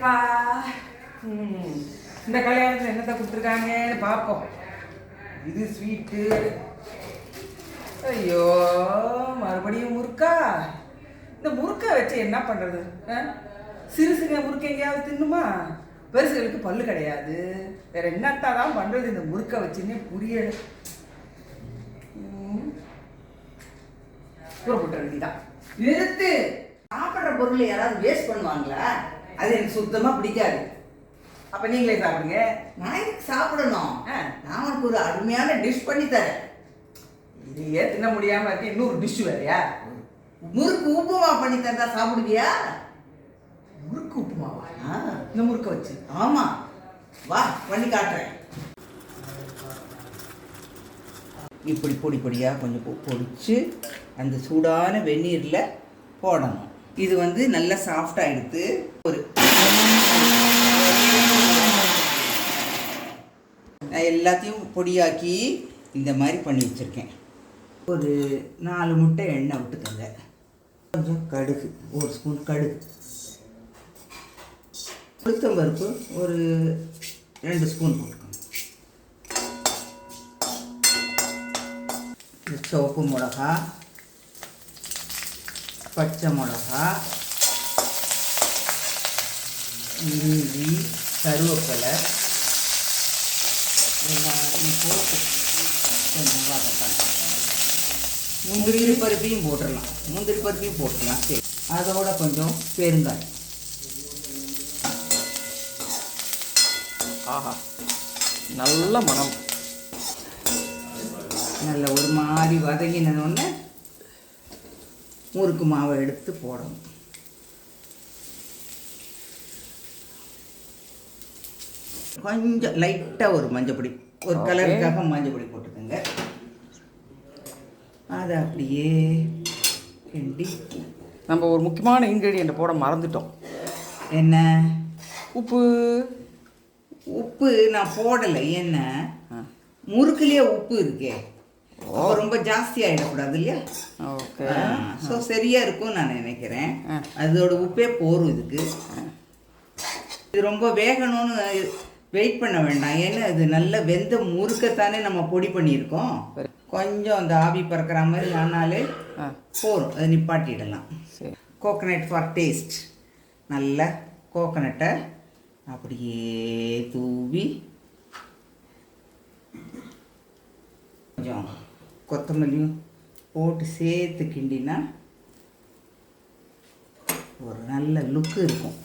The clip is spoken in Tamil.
எப்பா இந்த கல்யாணத்தில் என்னத்தை கொடுத்துருக்காங்கன்னு பார்ப்போம். இது ஸ்வீட்டு. ஐயோ மறுபடியும் முறுக்கா. இந்த முறுக்கை வச்சு என்ன பண்ணுறது? சிறுசுங்க முறுக்கு எங்கேயாவது தின்னுமா? பெருசுகளுக்கு பல்லு கிடையாது. வேற என்னத்தான் தான் பண்ணுறது இந்த முறுக்கை வச்சுன்னே புரியல. கூறப்பட்ட வேண்டிதான். நிறுத்து. சாப்பிட்ற பொருள் யாராவது வேஸ்ட் பண்ணுவாங்களா? அது எனக்கு சுத்தமாக பிடிக்காது. அப்போ நீங்களே சாப்பிடுங்க. நான் எனக்கு சாப்பிடணும். நான் உனக்கு ஒரு அருமையான டிஷ் பண்ணி தரேன். இதையே தின்ன முடியாமல் இருக்கு, இன்னொரு டிஷ் வேறையா? முறுக்கு உப்புமா பண்ணி தந்தா சாப்பிடுவியா? முறுக்கு உப்புமாவா? இந்த முறுக்கை வச்சு? ஆமாம், வா பண்ணி காட்டுறேன். இப்படி பொடி பொடியாக கொஞ்சம் பொடிச்சு அந்த சூடான வெந்நீரில் போடணும். இது வந்து நல்லா சாஃப்டாக எடுத்து ஒரு நான் எல்லாத்தையும் பொடியாக்கி இந்த மாதிரி பண்ணி வச்சுருக்கேன். ஒரு 4 முட்டை எண்ணெய் விட்டுக்கோங்க. கொஞ்சம் கடுகு, 1 ஸ்பூன் கடுகு, உளுத்தம் பருப்பு ஒரு 2 ஸ்பூன் போட்டுக்கோங்க. சிவப்பு மிளகா, பச்சை மிளகா, இஞ்சி, கருவேப்பிலை எல்லாத்தையும் போட்டு கொஞ்சம் வதக்கலாம். முந்திரி பருப்பையும் போட்டுடலாம். முந்திரி பருப்பையும் போட்டுடலாம். சரி, அதோட கொஞ்சம் பெருங்காயம். ஆஹா, நல்ல மனம். நல்ல ஒரு மாதிரி வதங்கினோடனே முறுக்கு மாவை எடுத்து போடணும். கொஞ்சம் லைட்டாக ஒரு மஞ்சப்பொடி, ஒரு கலருக்காக மஞ்சப்பொடி போட்டுக்கோங்க. அதை அப்படியே கிண்டி. நம்ம ஒரு முக்கியமான இன்க்ரீடியண்ட் போட மறந்துட்டோம். என்ன? உப்பு. உப்பு நான் போடலை. என்ன, முறுக்குலேயே உப்பு இருக்கே, ரொம்ப ஜாஸ்தி ஆகிடக்கூடாது இல்லையா? ஓகே. ஸோ சரியாக இருக்கும் நான் நினைக்கிறேன். அதோட உப்பே போரும் இதுக்கு. இது ரொம்ப வேகணும்னு வெயிட் பண்ண வேண்டாம். ஏன்னா இது நல்ல வெந்த முறுக்கத்தானே நம்ம பொடி பண்ணியிருக்கோம். கொஞ்சம் அந்த ஆவி பறக்கிற மாதிரி ஆனாலே போரும், அதை நிப்பாட்டிடலாம். Coconut for taste. நல்ல கோகனட்டை அப்படியே தூவி கொஞ்சம் கொத்தமல்லியும் போட்டு சேர்த்து கிண்டினா ஒரு நல்ல லுக்கு இருக்கும்.